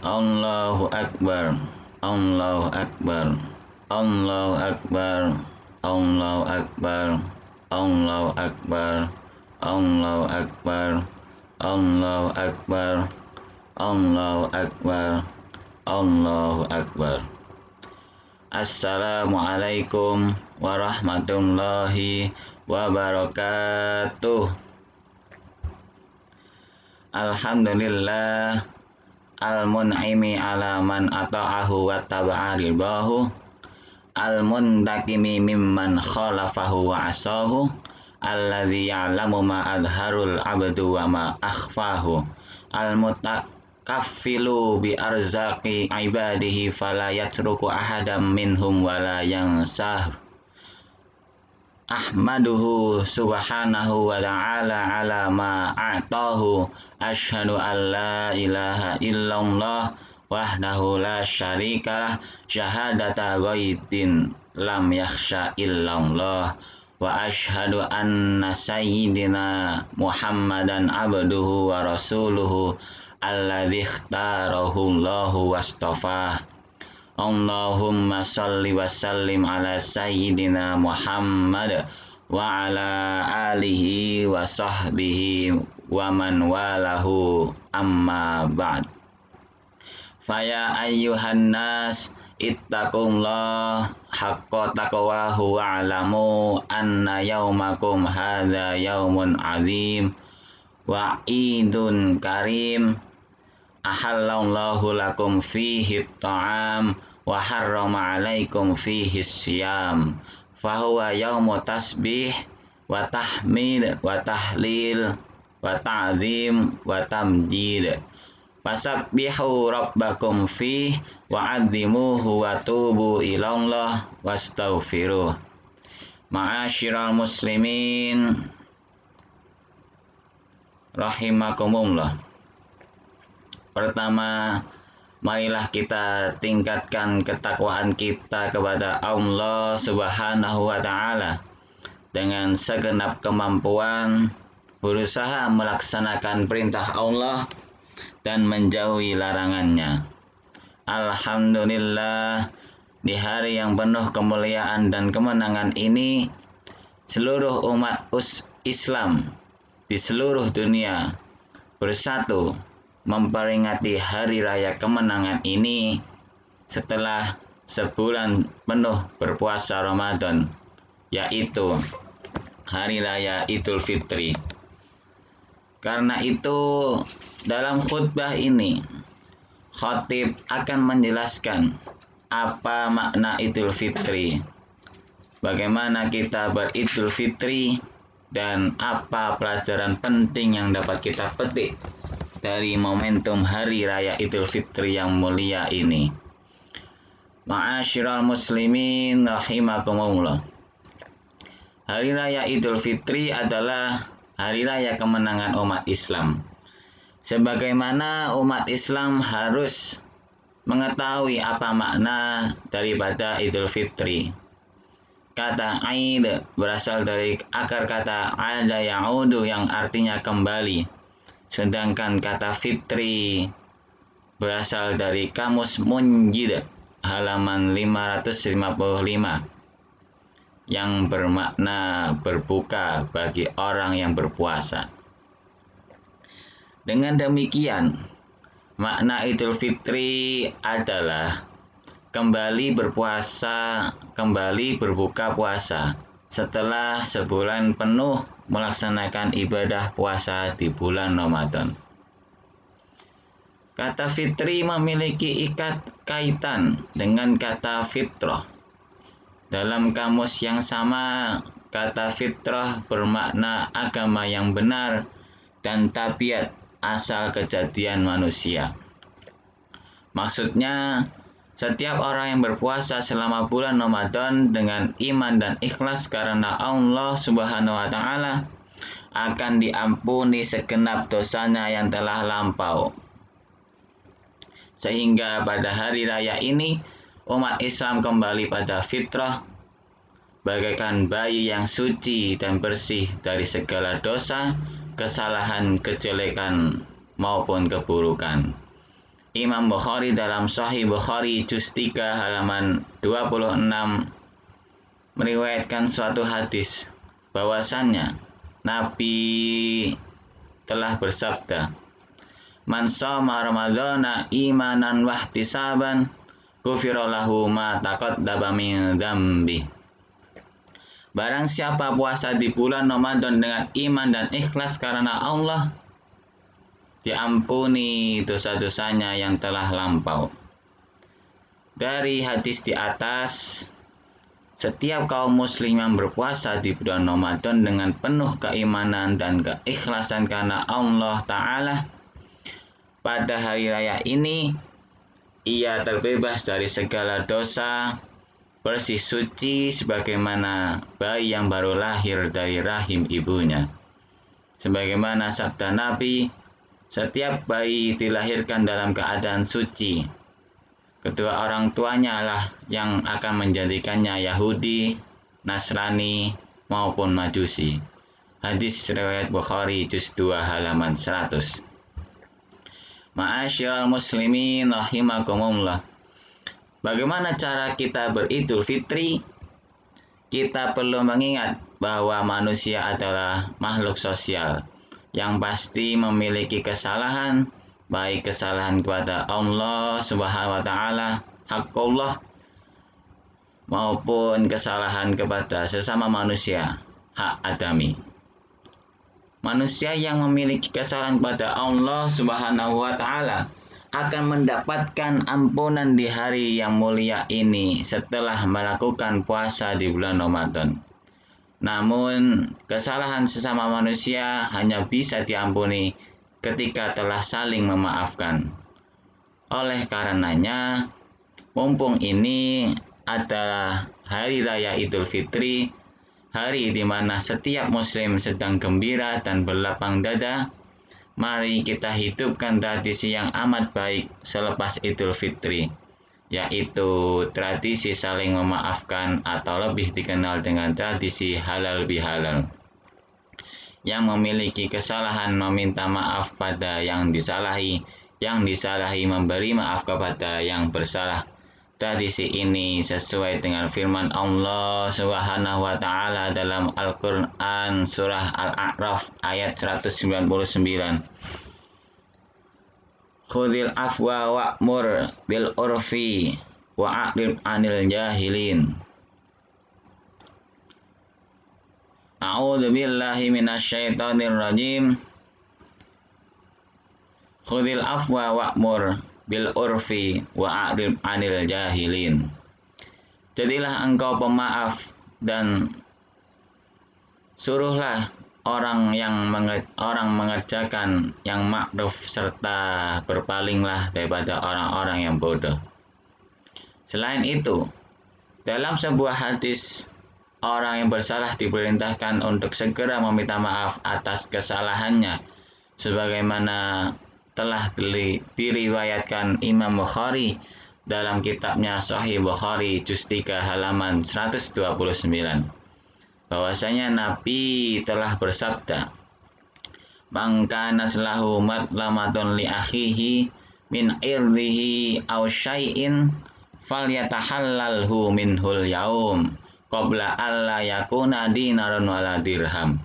Allahu Akbar, Allahu Akbar, Allahu Akbar, Allahu Akbar, Allahu Akbar, Allahu Akbar, Allahu Akbar, Allahu Akbar, Allahu Akbar. Assalamualaikum warahmatullahi wabarakatuh. Alhamdulillah al-mun'imi ala man ata'ahu wa taba'a ridahu, al-muntakimi mimman khalafahu wa asahu, alladzi ya'lamu ma adharul abdu wa ma akhfahu, al-mutakaffilu bi arzaqi ibadihi fala yatruku ahadam minhum wa la yansah. Ahmaduhu subhanahu wa ta'ala ala ma a'tahu. Asyhadu an la ilaha illallah wahdahu la syarikalah, syahadata ghaibin lam yakhsha illallah, wa asyhadu anna sayyidina Muhammadan abduhu wa rasuluhu alladzi ikhtarahu Allahu wastafah. Allahumma salli wa sallim ala sayyidina Muhammad wa ala alihi wa sahbihi wa man walahu, amma ba'd. Faya ayyuhan nas ittaqullah haqqa taqwahu wa alamu anna yaumakum hadza yaumun azim wa idun karim, ahallallahu lakum fihi ta'am wa harrama alaikum fihi siyam, fahuwa yaumu tasbih wa tahmid wa tahlil wa ta'zim wa tamjid, fasabbihu rabbakum fih wa adzimuhu wa tubu ilallah wastaghfiruh. Ma'asyiral muslimin rahimakumullah. Pertama, marilah kita tingkatkan ketakwaan kita kepada Allah Subhanahu wa ta'ala dengan segenap kemampuan, berusaha melaksanakan perintah Allah dan menjauhi larangannya. Alhamdulillah, di hari yang penuh kemuliaan dan kemenangan ini, seluruh umat Islam di seluruh dunia bersatu memperingati hari raya kemenangan ini setelah sebulan penuh berpuasa Ramadan, yaitu hari raya Idul Fitri. Karena itu, dalam khutbah ini khatib akan menjelaskan apa makna Idul Fitri, bagaimana kita beridul fitri, dan apa pelajaran penting yang dapat kita petik dari momentum hari raya Idul Fitri yang mulia ini. Ma'asyiral muslimin rahimakumullah. Hari raya Idul Fitri adalah hari raya kemenangan umat Islam. Sebagaimana umat Islam harus mengetahui apa makna daripada Idul Fitri. Kata Aid berasal dari akar kata ada ya'udu yang artinya kembali. Sedangkan kata fitri berasal dari kamus Munjid halaman 555 yang bermakna berbuka bagi orang yang berpuasa. Dengan demikian, makna Idul Fitri adalah kembali berpuasa, kembali berbuka puasa setelah sebulan penuh melaksanakan ibadah puasa di bulan Ramadan. Kata fitri memiliki kaitan dengan kata fitrah. Dalam kamus yang sama, kata fitrah bermakna agama yang benar dan tabiat asal kejadian manusia. Maksudnya, setiap orang yang berpuasa selama bulan Ramadan dengan iman dan ikhlas karena Allah Subhanahu wa ta'ala akan diampuni segenap dosanya yang telah lampau. Sehingga pada hari raya ini, umat Islam kembali pada fitrah, bagaikan bayi yang suci dan bersih dari segala dosa, kesalahan, kejelekan, maupun keburukan. Imam Bukhari dalam Sahih Bukhari juz 3 halaman 26 meriwayatkan suatu hadis bahwasannya Nabi telah bersabda, "Man shoma Ramadhana imanan wahtisaban, ghufira lahu ma taqaddama min dzambi." Barang siapa puasa di bulan Ramadan dengan iman dan ikhlas karena Allah, diampuni dosa-dosanya yang telah lampau. Dari hadis di atas, setiap kaum muslim yang berpuasa di bulan Ramadan dengan penuh keimanan dan keikhlasan karena Allah Ta'ala, pada hari raya ini ia terbebas dari segala dosa, bersih suci sebagaimana bayi yang baru lahir dari rahim ibunya. Sebagaimana sabda Nabi, setiap bayi dilahirkan dalam keadaan suci. Kedua orang tuanya lah yang akan menjadikannya Yahudi, Nasrani, maupun Majusi. Hadis riwayat Bukhari juz 2 halaman 100. Ma'asyiral muslimin rahimakumullah. Bagaimana cara kita beridul fitri? Kita perlu mengingat bahwa manusia adalah makhluk sosial yang pasti memiliki kesalahan, baik kesalahan kepada Allah Subhanahu wa Ta'ala, haqqullah, maupun kesalahan kepada sesama manusia, hak adami. Manusia yang memiliki kesalahan kepada Allah Subhanahu wa Ta'ala akan mendapatkan ampunan di hari yang mulia ini setelah melakukan puasa di bulan Ramadan. Namun, kesalahan sesama manusia hanya bisa diampuni ketika telah saling memaafkan. Oleh karenanya, mumpung ini adalah hari raya Idul Fitri, hari di mana setiap muslim sedang gembira dan berlapang dada, mari kita hidupkan tradisi yang amat baik selepas Idul Fitri, yaitu tradisi saling memaafkan atau lebih dikenal dengan tradisi halal bihalal. Yang memiliki kesalahan meminta maaf pada yang disalahi memberi maaf kepada yang bersalah. Tradisi ini sesuai dengan firman Allah Subhanahu wa Ta'ala dalam Al-Qur'an surah Al-A'raf ayat 199. Khudhil afwa wa'mur bil urfi wa'rid 'anil jahilin. A'udzu billahi minasyaitonir rajim. Khudhil afwa wa'mur bil urfi wa'rid 'anil jahilin. Jadilah engkau pemaaf dan suruhlah orang mengerjakan yang ma'ruf serta berpalinglah daripada orang-orang yang bodoh. Selain itu, dalam sebuah hadis, orang yang bersalah diperintahkan untuk segera meminta maaf atas kesalahannya, sebagaimana telah diriwayatkan Imam Bukhari dalam kitabnya Sahih Bukhari juz 3 halaman 129. Bahwasanya Nabi telah bersabda, "Man kana lahu matlamatun li akhihi min irdihi aw syai'in falyatahallalhu minhul yaum qabla alla yakuna dinarun wala dirham.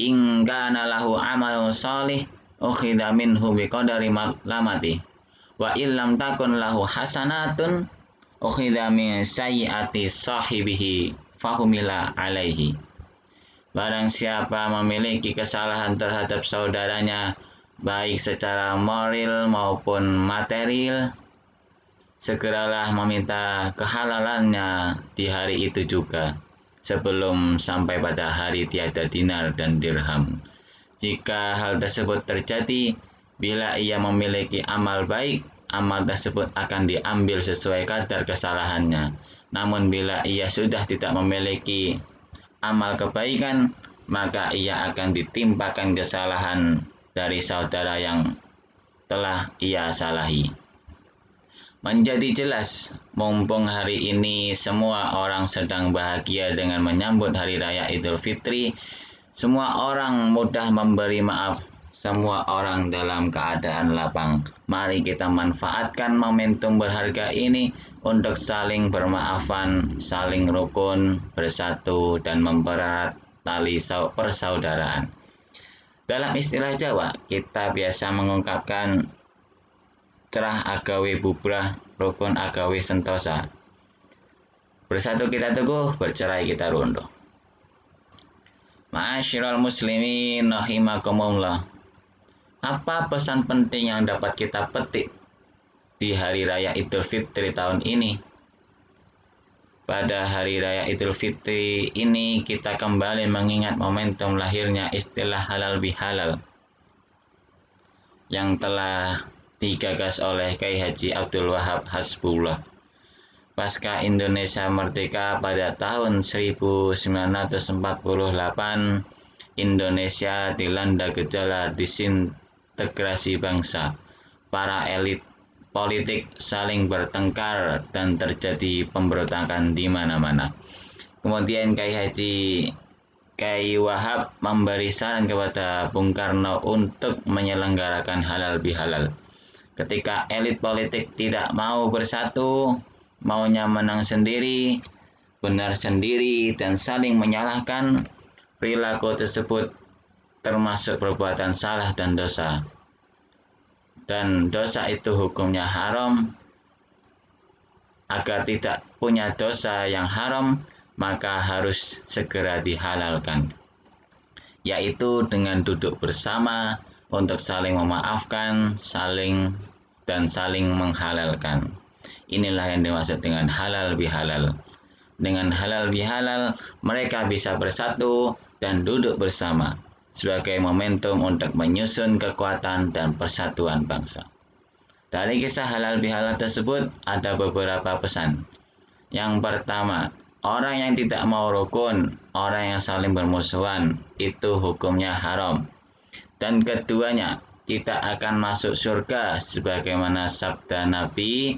In kana lahu amalun shalih ukhidha minhu biqadari matlamati wa illam takun lahu hasanatun ukhidha min sayyiati sahibihi fahumila alaihi." Barang siapa memiliki kesalahan terhadap saudaranya, baik secara moral maupun material, segeralah meminta kehalalannya di hari itu juga, sebelum sampai pada hari tiada dinar dan dirham. Jika hal tersebut terjadi, bila ia memiliki amal baik, amal tersebut akan diambil sesuai kadar kesalahannya. Namun bila ia sudah tidak memiliki amal kebaikan, maka ia akan ditimpakan kesalahan dari saudara yang telah ia salahi. Menjadi jelas, mumpung hari ini semua orang sedang bahagia dengan menyambut hari raya Idul Fitri, semua orang mudah memberi maaf semua orang dalam keadaan lapang. Mari kita manfaatkan momentum berharga ini untuk saling bermaafan, saling rukun, bersatu, dan mempererat tali persaudaraan. Dalam istilah Jawa, kita biasa mengungkapkan cerah agawe bubrah, rukun agawe sentosa. Bersatu kita teguh, bercerai kita runtuh. Ma'asyiral muslimin rahimakumullah. Apa pesan penting yang dapat kita petik di Hari Raya Idul Fitri tahun ini? Pada Hari Raya Idul Fitri ini kita kembali mengingat momentum lahirnya istilah halal bihalal yang telah digagas oleh Kyai Haji Abdul Wahab Hasbullah. Pasca Indonesia merdeka pada tahun 1948, Indonesia dilanda gejala disintegrasi bangsa. Para elit politik saling bertengkar dan terjadi pemberontakan di mana-mana. Kemudian Kyai Wahab memberi saran kepada Bung Karno untuk menyelenggarakan halal bihalal. Ketika elit politik tidak mau bersatu, maunya menang sendiri, benar sendiri, dan saling menyalahkan, perilaku tersebut termasuk perbuatan salah dan dosa. Dan dosa itu hukumnya haram. Agar tidak punya dosa yang haram, maka harus segera dihalalkan, yaitu dengan duduk bersama untuk saling memaafkan, saling menghalalkan. Inilah yang dimaksud dengan halal bihalal. Dengan halal bihalal, mereka bisa bersatu dan duduk bersama sebagai momentum untuk menyusun kekuatan dan persatuan bangsa. Dari kisah halal bihalal tersebut ada beberapa pesan. Yang pertama, orang yang tidak mau rukun, orang yang saling bermusuhan, itu hukumnya haram. Dan keduanya, kita akan masuk surga sebagaimana sabda Nabi,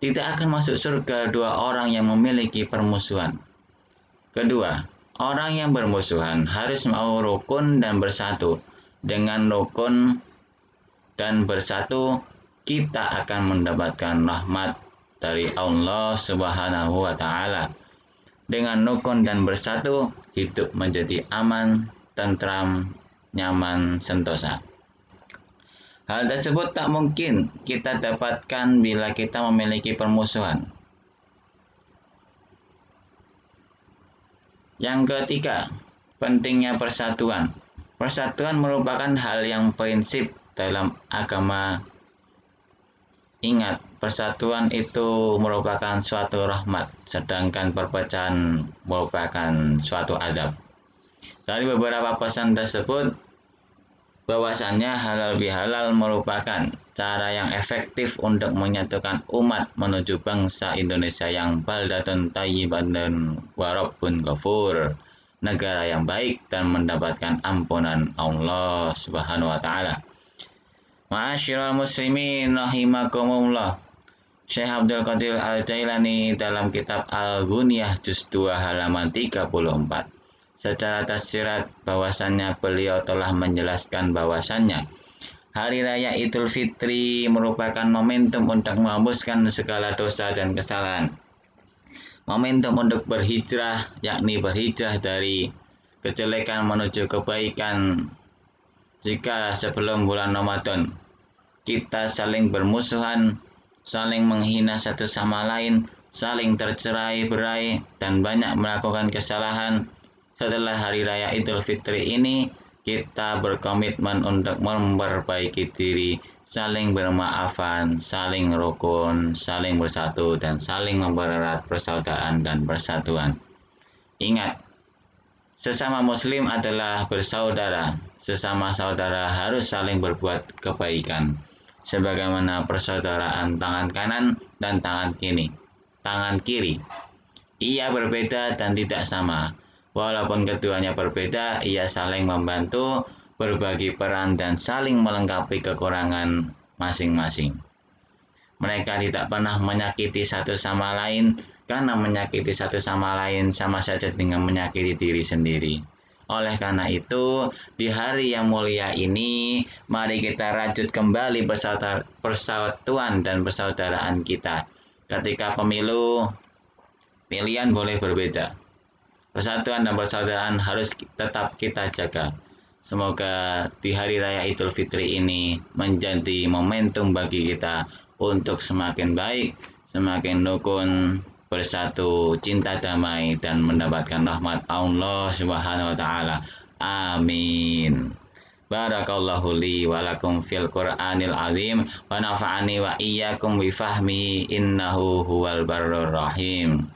tidak akan masuk surga dua orang yang memiliki permusuhan. Kedua, orang yang bermusuhan harus mau rukun dan bersatu. Dengan rukun dan bersatu, kita akan mendapatkan rahmat dari Allah Subhanahu wa Ta'ala. Dengan rukun dan bersatu, hidup menjadi aman, tentram, nyaman, sentosa. Hal tersebut tak mungkin kita dapatkan bila kita memiliki permusuhan. Yang ketiga, pentingnya persatuan. Persatuan merupakan hal yang prinsip dalam agama. Ingat, persatuan itu merupakan suatu rahmat, sedangkan perpecahan merupakan suatu azab. Dari beberapa pesan tersebut, bahwasannya halal bihalal merupakan cara yang efektif untuk menyatukan umat menuju bangsa Indonesia yang baldatun thayyiban dan warabbun ghafur, negara yang baik dan mendapatkan ampunan Allah Subhanahu wa Ta'ala. Ma'asyiral muslimin rahimakumullah. Syekh Abdul Qadir Al-Jailani dalam kitab Al-Ghunyah juz 2 halaman 34 secara tafsirat bahwasannya beliau telah menjelaskan bahwasannya Hari Raya Idul Fitri merupakan momentum untuk menghapuskan segala dosa dan kesalahan. Momentum untuk berhijrah, yakni berhijrah dari kejelekan menuju kebaikan. Jika sebelum bulan Ramadan kita saling bermusuhan, saling menghina satu sama lain, saling tercerai-berai, dan banyak melakukan kesalahan, setelah Hari Raya Idul Fitri ini kita berkomitmen untuk memperbaiki diri, saling bermaafan, saling rukun, saling bersatu, dan saling mempererat persaudaraan dan persatuan. Ingat, sesama muslim adalah bersaudara. Sesama saudara harus saling berbuat kebaikan. Sebagaimana persaudaraan tangan kanan dan tangan kiri. Ia berbeda dan tidak sama. Walaupun keduanya berbeda, ia saling membantu, berbagi peran dan saling melengkapi kekurangan masing-masing. Mereka tidak pernah menyakiti satu sama lain, karena menyakiti satu sama lain sama saja dengan menyakiti diri sendiri. Oleh karena itu, di hari yang mulia ini, mari kita rajut kembali persatuan dan persaudaraan kita. Ketika pemilu, pilihan boleh berbeda. Persatuan dan persaudaraan harus tetap kita jaga. Semoga di hari raya Idul Fitri ini menjadi momentum bagi kita untuk semakin baik, semakin rukun, bersatu, cinta damai, dan mendapatkan rahmat Allah Subhanahu wa Ta'ala. Amin. Barakallahu li wa lakum fil Qur'anil azim wa nafa'ani wa iyyakum bi fahmi innahu huwal barrur rahim.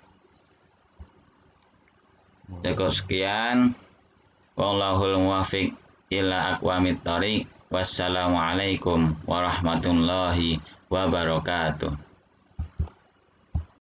Cukup sekian. Wallahul muwaffiq ila aqwamit thoriq. Wassalamualaikum warahmatullahi wabarakatuh.